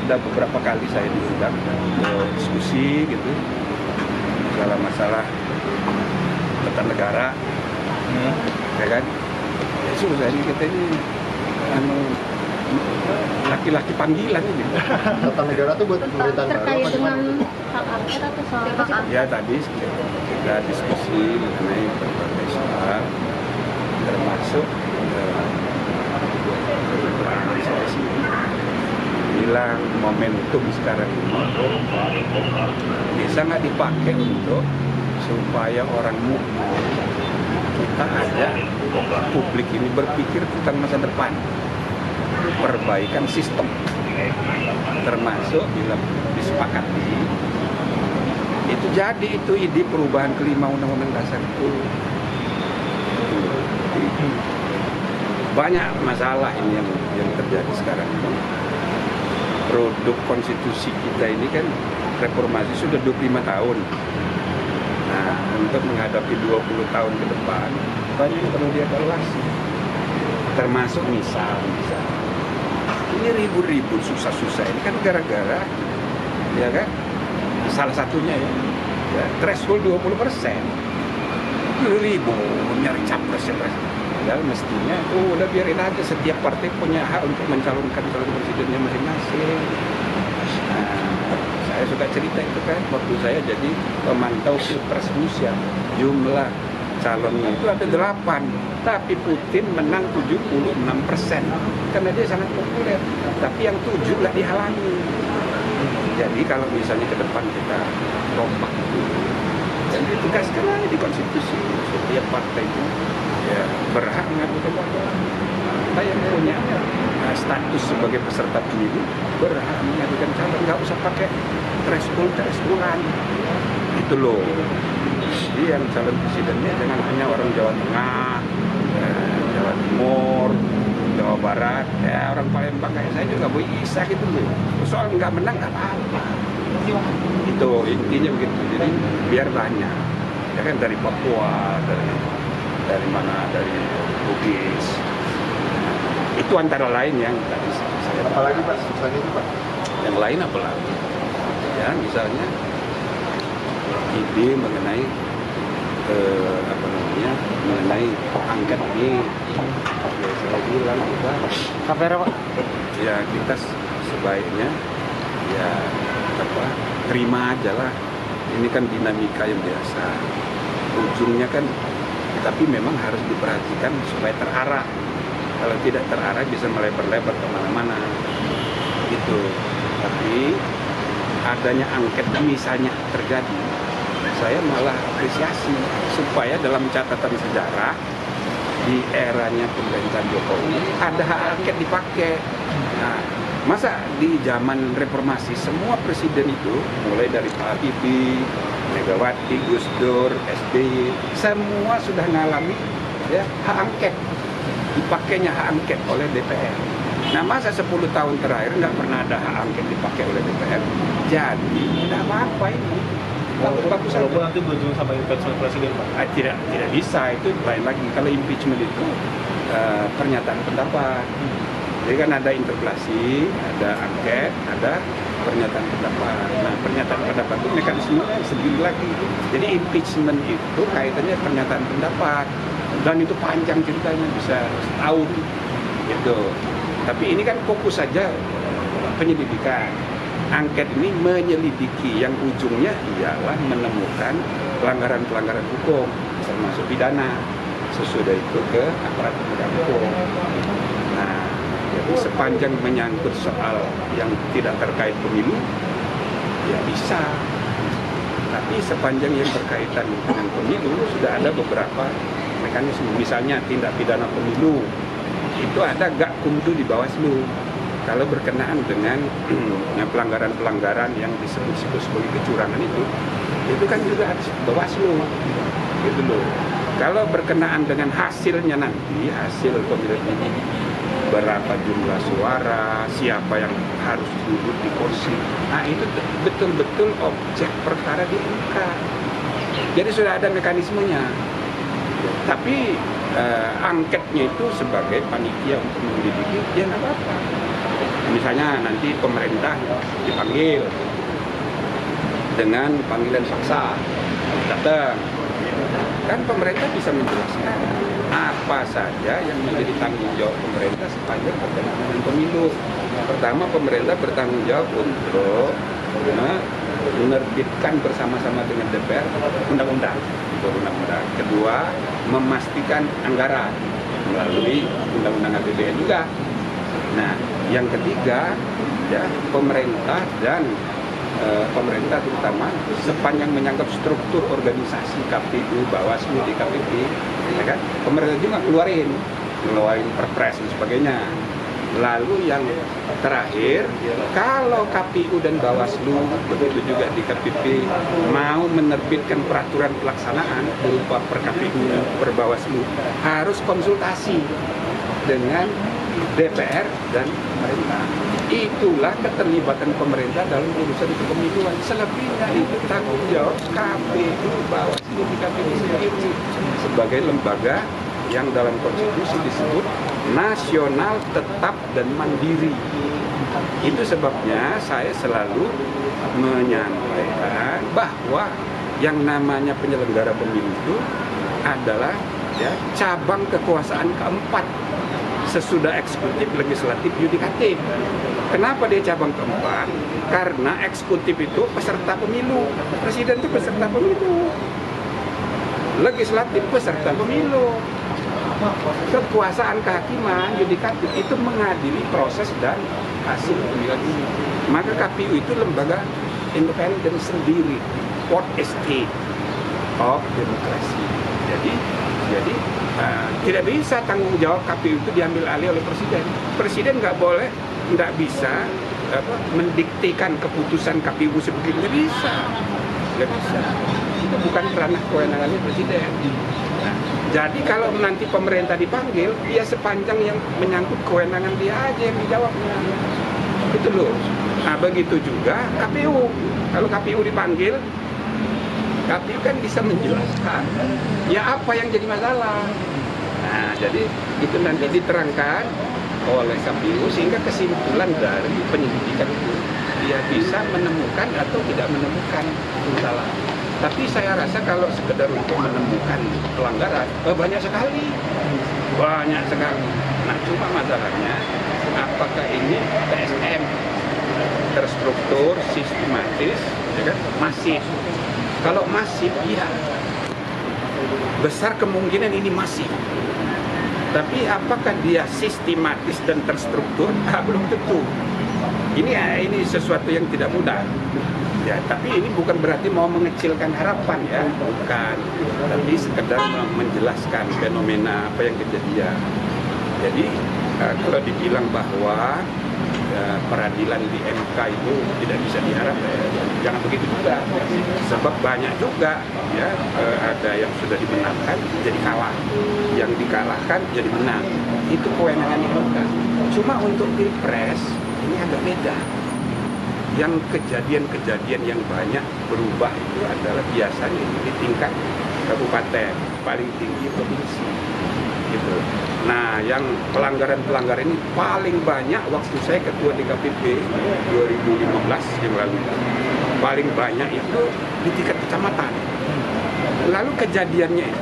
sudah beberapa kali saya diundang diskusi gitu masalah tata negara, ya kan? Ya suruh saya kita ini laki-laki panggilan ini. Tata negara tuh buat pemerintahan terkait baru dengan hak angket atau soal hak angket? Ya tadi kita diskusi mengenai berbagai soal, termasuk saya sih bilang momentum sekarang ini bisa nggak dipakai untuk supaya orang mukmin kita ajak publik ini berpikir tentang masa depan, perbaikan sistem, termasuk bila disepakati itu jadi itu ide perubahan kelima Undang-Undang Dasar itu. Banyak masalah ini yang terjadi sekarang ini. Produk konstitusi kita ini kan reformasi sudah 25 tahun. Nah, untuk menghadapi 20 tahun ke depan banyak yang perlu dievaluasi. Termasuk misal ini ribut-ribut susah-susah ini kan gara-gara ya kan salah satunya ya threshold 20%. Ribut nyari capres ya. Padahal mestinya udah biarin aja, setiap partai punya hak untuk mencalonkan calon presidennya masing-masing. Nah, saya suka cerita itu kan waktu saya jadi pemantau Pilpres Rusia, jumlah calonnya itu ada 8, tapi Putin menang 76% karena dia sangat populer, tapi yang 7 nggak dihalangi. Jadi kalau misalnya ke depan kita kompak dan ditegaskan aja di konstitusi, setiap partai itu ya berhak mengajukan calon. Apa yang punya status sebagai peserta pemilu berhak mengajukan calon, nggak usah pakai thresholdan. Itu loh. Jadi yang calon presidennya jangan hanya orang Jawa Tengah, Jawa Timur, Jawa Barat, ya orang Palembang kayak saya juga bisa gitu loh. Soal nggak menang nggak apa-apa. Itu intinya begitu. Jadi biar banyak, ya kan dari Papua, dari mana, dari Bugis. Itu antara lain yang tadi saya. Apalagi Pak, susahnya itu Pak? Yang lain apa lagi? Ya misalnya ide mengenai mengenai angket ini. Ya, saya bilang juga. KPR Pak? Ya kita sebaiknya ya terima aja lah. Ini kan dinamika yang biasa. Ujungnya kan, tapi memang harus diperhatikan supaya terarah. Kalau tidak terarah bisa melebar-lebar kemana-mana. Gitu. Tapi adanya angket misalnya terjadi, saya malah apresiasi supaya dalam catatan sejarah di eranya pemerintahan Jokowi ada hak angket dipakai. Nah, masa di zaman reformasi semua presiden itu mulai dari Pak Habibie, Megawati, Gus Dur, SBY, semua sudah mengalami ya, hak angket, dipakainya hak angket oleh DPR. Nah masa 10 tahun terakhir nggak pernah ada hak angket dipakai oleh DPR, jadi tidak apa-apa ini. Bagus saja. Walaupun nanti berujung sama impeachment presiden Pak? Tidak bisa, itu lain lagi. Kalau impeachment itu pernyataan pendapat. Jadi kan ada interpelasi, ada angket, ada pernyataan pendapat. Nah, pernyataan pendapat itu mekanismenya sendiri lagi. Jadi impeachment itu kaitannya pernyataan pendapat. Dan itu panjang ceritanya, bisa setahun gitu. Tapi ini kan fokus saja penyelidikan. Angket ini menyelidiki yang ujungnya ialah menemukan pelanggaran-pelanggaran hukum, termasuk pidana. Sesudah itu ke aparat penegak hukum. Nah, jadi sepanjang menyangkut soal yang tidak terkait pemilu, ya bisa. Tapi sepanjang yang berkaitan dengan pemilu, sudah ada beberapa mekanisme. Misalnya tindak pidana pemilu, itu ada Gakumdu di Bawaslu. Kalau berkenaan dengan pelanggaran-pelanggaran yang disebut-sebut sebagai kecurangan itu kan juga harus Bawaslu, gitu loh. Kalau berkenaan dengan hasilnya nanti, hasil pemilu ini, berapa jumlah suara, siapa yang harus duduk di kursi, nah itu betul-betul objek perkara di MK. Jadi sudah ada mekanismenya. Tapi angketnya itu sebagai panitia untuk menyelidiki, ya nggak apa-apa. Misalnya nanti pemerintah dipanggil dengan panggilan paksa, datang, kan pemerintah bisa menjelaskan apa saja yang menjadi tanggung jawab pemerintah sepanjang pelaksanaan pemilu. Pertama, pemerintah bertanggung jawab untuk menerbitkan bersama-sama dengan DPR undang-undang. Kedua, memastikan anggaran melalui undang-undang APBN juga. Nah, yang ketiga, ya pemerintah dan pemerintah terutama sepanjang menyangkut struktur organisasi KPU, Bawaslu, DKPP, ya kan? Pemerintah juga keluarin perpres dan sebagainya. Lalu yang terakhir, kalau KPU dan Bawaslu, begitu juga di KPP, mau menerbitkan peraturan pelaksanaan berupa per KPU, per Bawaslu, harus konsultasi dengan DPR dan pemerintah. Itulah keterlibatan pemerintah dalam urusan kepemiluan. Selebihnya itu tanggung jawab KPU, Bawaslu, DKPP sendiri sebagai lembaga yang dalam konstitusi disebut nasional, tetap, dan mandiri. Itu sebabnya saya selalu menyampaikan bahwa yang namanya penyelenggara pemilu itu adalah ya cabang kekuasaan keempat sesudah eksekutif, legislatif, yudikatif. Kenapa dia cabang keempat? Karena eksekutif itu peserta pemilu, presiden itu peserta pemilu, legislatif peserta pemilu. Kekuasaan kehakiman, yudikatif itu mengadili proses dan hasil pemilihan ini. Maka KPU itu lembaga independen sendiri, fourth estate of demokrasi. Jadi tidak bisa tanggung jawab KPU itu diambil alih oleh presiden. Presiden nggak bisa mendiktikan keputusan KPU seperti itu. Nggak bisa. Itu bukan ranah kewenangannya presiden. Nah, jadi kalau nanti pemerintah dipanggil, ya sepanjang yang menyangkut kewenangan dia aja yang dijawabnya. Itu loh. Nah, begitu juga KPU. Kalau KPU dipanggil, KPU kan bisa menjelaskan ya apa yang jadi masalah. Nah, jadi itu nanti diterangkan oleh KPU sehingga kesimpulan dari penyelidikan itu dia bisa menemukan atau tidak menemukan kesalahan. Tapi saya rasa kalau sekedar untuk menemukan pelanggaran, banyak sekali. Nah, cuma masalahnya apakah ini TSM terstruktur, sistematis, ya kan? Masif. Kalau masif, iya. Besar kemungkinan ini masif. Tapi apakah dia sistematis dan terstruktur? Belum tentu. Ini sesuatu yang tidak mudah. Ya, tapi ini bukan berarti mau mengecilkan harapan ya, bukan. Tapi sekedar menjelaskan fenomena apa yang kejadian. Jadi kalau dibilang bahwa peradilan di MK itu tidak bisa diharapkan, jangan begitu juga. Sebab banyak juga ya ada yang sudah dimenangkan jadi kalah, yang dikalahkan jadi menang. Itu kewenangan MK. Cuma untuk Pilpres ini agak beda. Yang kejadian-kejadian yang banyak berubah itu adalah biasanya di tingkat kabupaten, paling tinggi provinsi. Gitu. Nah, yang pelanggaran-pelanggaran ini paling banyak waktu saya ketua DKPP 2015 yang lalu. Paling banyak itu di tingkat kecamatan. Lalu kejadiannya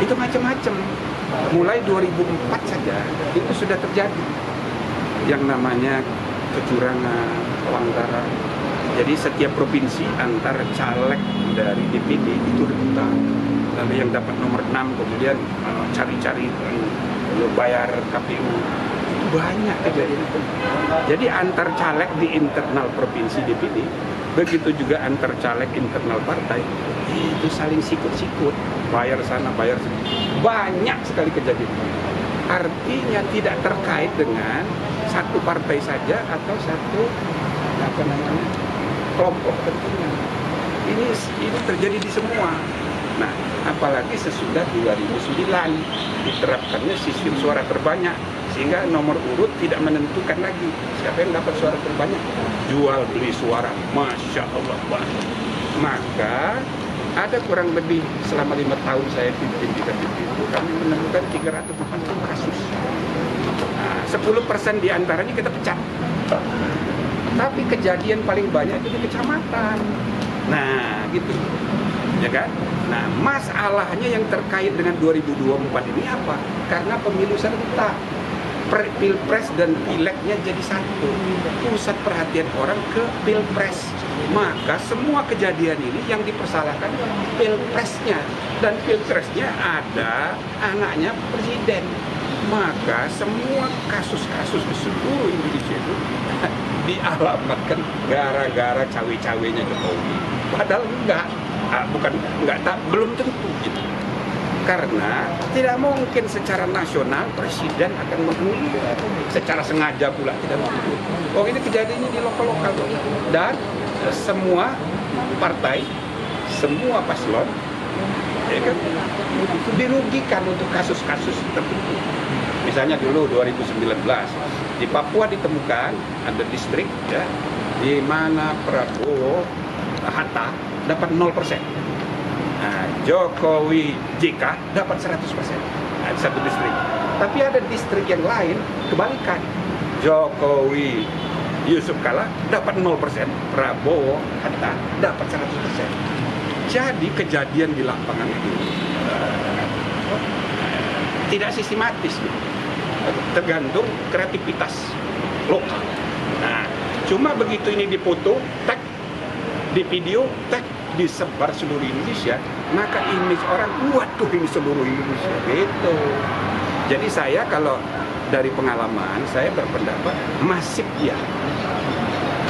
itu macam-macam. Mulai 2004 saja itu sudah terjadi yang namanya kecurangan, pelanggaran. Jadi setiap provinsi antar caleg dari DPD itu rebutan. Lalu yang dapat nomor 6 kemudian cari-cari bayar KPU. Itu banyak kejadian itu. Jadi antar caleg di internal provinsi DPD, begitu juga antar caleg internal partai, itu saling sikut-sikut, bayar sana, bayar sini. Banyak sekali kejadian. Artinya tidak terkait dengan satu partai saja atau satu kelompok tentunya. Ini terjadi di semua. Nah, apalagi sesudah 2009 diterapkannya sistem suara terbanyak sehingga nomor urut tidak menentukan lagi siapa yang dapat suara terbanyak. Jual beli suara, masya Allah banyak. Maka ada kurang lebih selama 5 tahun saya pimpin di KPP itu kami menemukan 380 kasus 10% diantaranya kita pecat. Tapi kejadian paling banyak itu di kecamatan. Nah, gitu. Ya kan? Nah, masalahnya yang terkait dengan 2024 ini apa? Karena pemilu serentak. Pilpres dan pileknya jadi satu. Pusat perhatian orang ke pilpres. Maka semua kejadian ini yang dipersalahkan pilpresnya. Dan pilpresnya ada anaknya presiden. Maka semua kasus-kasus di seluruh Indonesia itu dialamatkan gara-gara cawe-cawenya Jokowi. Padahal belum tentu gitu. Karena tidak mungkin secara nasional presiden akan memenuhi, secara sengaja pula tidak mungkin. Oh, ini kejadiannya di lokal-lokal dan semua partai, semua paslon, ya kan, dirugikan untuk kasus-kasus tertentu. Misalnya dulu 2019 di Papua ditemukan ada distrik ya di mana Prabowo Hatta dapat 0%. Nah, Jokowi JK dapat 100%. Nah, satu distrik. Tapi ada distrik yang lain kebalikan. Jokowi Yusuf Kala dapat 0%, Prabowo Hatta dapat 100%. Jadi kejadian di lapangan itu tidak sistematis, tergantung kreativitas lokal. Nah, cuma begitu ini dipoto, tag di video, tag disebar seluruh Indonesia, maka image orang, waduh ini seluruh Indonesia gitu. Jadi saya kalau dari pengalaman saya berpendapat masif ya,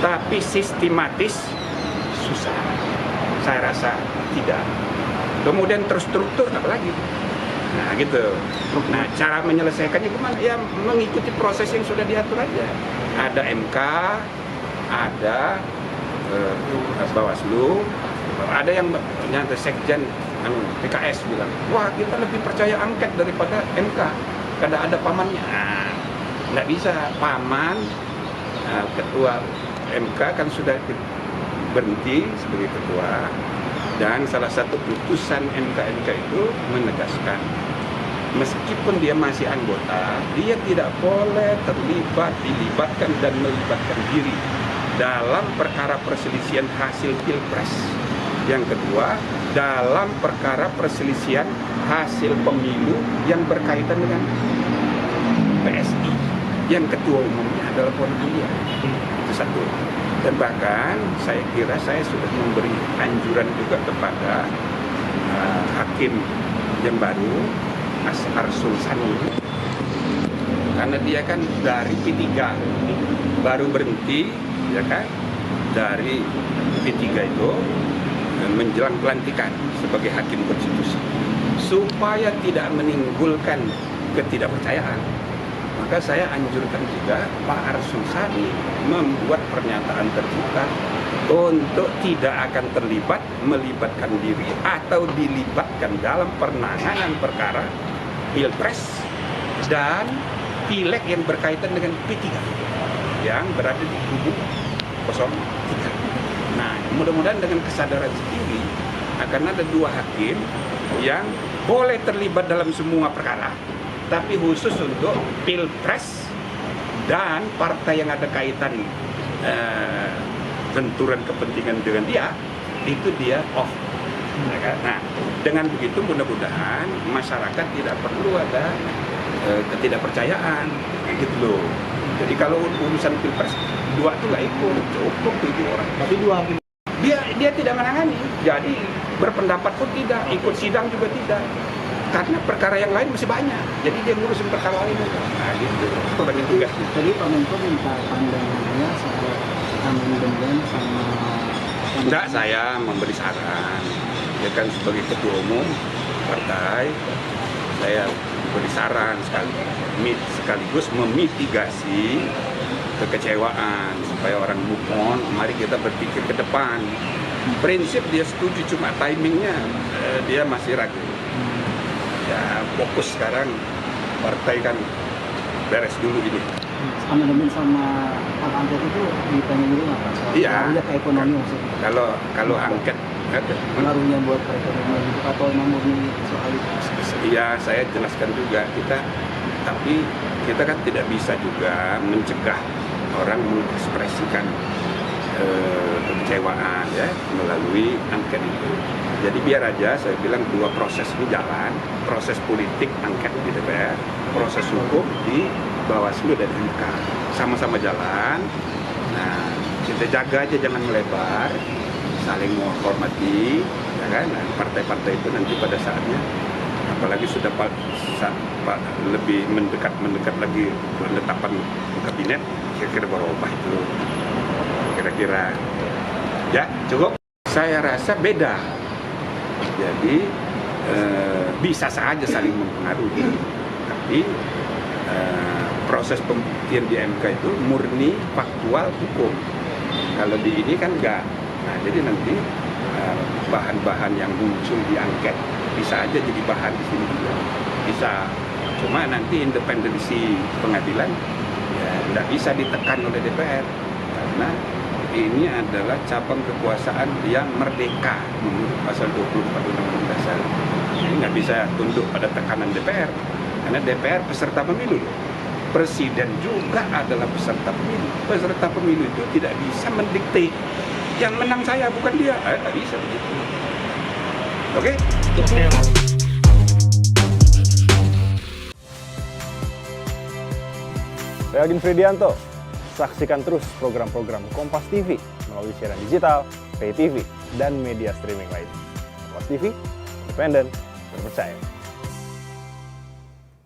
tapi sistematis susah. Saya rasa tidak. Kemudian terstruktur apalagi. Nah gitu. Nah cara menyelesaikannya gimana? Ya mengikuti proses yang sudah diatur aja. Ada MK, ada Bawaslu, ada yang ternyata Sekjen PKS bilang, wah kita lebih percaya angket daripada MK, karena ada pamannya. Nah, nggak bisa, paman ketua MK kan sudah berhenti sebagai ketua, dan salah satu putusan MK itu menegaskan meskipun dia masih anggota, dia tidak boleh dilibatkan dan melibatkan diri dalam perkara perselisihan hasil pilpres. Yang kedua, dalam perkara perselisihan hasil pemilu yang berkaitan dengan PSI, yang ketua umumnya adalah Puan Mulia. Itu satu. Dan bahkan saya kira saya sudah memberi anjuran juga kepada hakim yang baru, Mas Arsul Sani, karena dia kan dari P3 baru berhenti, ya kan, dari P3 itu menjelang pelantikan sebagai hakim konstitusi, supaya tidak menimbulkan ketidakpercayaan. Maka saya anjurkan juga Pak Arsul Sani membuat pernyataan terbuka untuk tidak akan melibatkan diri atau dilibatkan dalam penanganan perkara pilpres dan pileg yang berkaitan dengan P3 yang berada di kubu 03. Nah, mudah-mudahan dengan kesadaran sendiri akan ada dua hakim yang boleh terlibat dalam semua perkara, tapi khusus untuk pilpres dan partai yang ada kaitan benturan kepentingan dengan dia, itu dia off. Nah, dengan begitu mudah-mudahan masyarakat tidak perlu ada ketidakpercayaan, gitu loh. Jadi kalau urusan pilpres dua itu nggak ikut, cukup 7 orang. Tapi dua Dia tidak menangani, jadi berpendapat pun tidak, ikut sidang juga tidak. Karena perkara yang lain masih banyak, jadi dia ngurusin perkara lain. Nah gitu, itu bagi tugas. Tadi Pak Menko minta pandangannya soal amandemen sama... Enggak, saya memberi saran. Ya kan sebagai ketua umum partai, saya beri saran sekaligus memitigasi kekecewaan supaya orang move on. Mari kita berpikir ke depan. Prinsip dia setuju, cuma timingnya dia masih ragu. Ya fokus sekarang partai kan beres dulu ini. Amandemen sama hak angket itu ditanya dulu nggak Pak? Iya. Lihat ekonomi maksudnya. Kalau angket pengaruhnya buat perekonomian itu atau murni soal itu? Iya, saya jelaskan juga kita, tapi kita kan tidak bisa juga mencegah orang mengekspresikan kekecewaan ya melalui angket itu. Jadi biar aja saya bilang dua proses ini jalan, proses politik angket di DPR, proses hukum di Bawaslu dan MK sama-sama jalan. Nah, kita jaga aja jangan melebar, saling menghormati, ya kan? Nah, partai-partai itu nanti pada saatnya, apalagi sudah lebih mendekat lagi penetapan kabinet, kira-kira berubah itu. Kira-kira ya cukup. Saya rasa beda. Jadi bisa saja saling mempengaruhi, tapi proses pembuktian di MK itu murni faktual hukum. Kalau di ini kan enggak. Nah, jadi nanti bahan-bahan yang muncul di angket bisa aja jadi bahan di sini juga. Bisa. Cuma nanti independensi pengadilan ya tidak bisa ditekan oleh DPR karena ini adalah cabang kekuasaan yang merdeka menurut pasal 24 Undang-Undang Dasar. Jadi nggak bisa tunduk pada tekanan DPR karena DPR peserta pemilu. Presiden juga adalah peserta pemilu. Peserta pemilu itu tidak bisa mendikte yang menang saya bukan dia. Nggak bisa begitu. Oke? Saya Agin Fridianto. Saksikan terus program-program Kompas TV melalui siaran digital, pay TV, dan media streaming lain. Kompas TV, independen, terpercaya.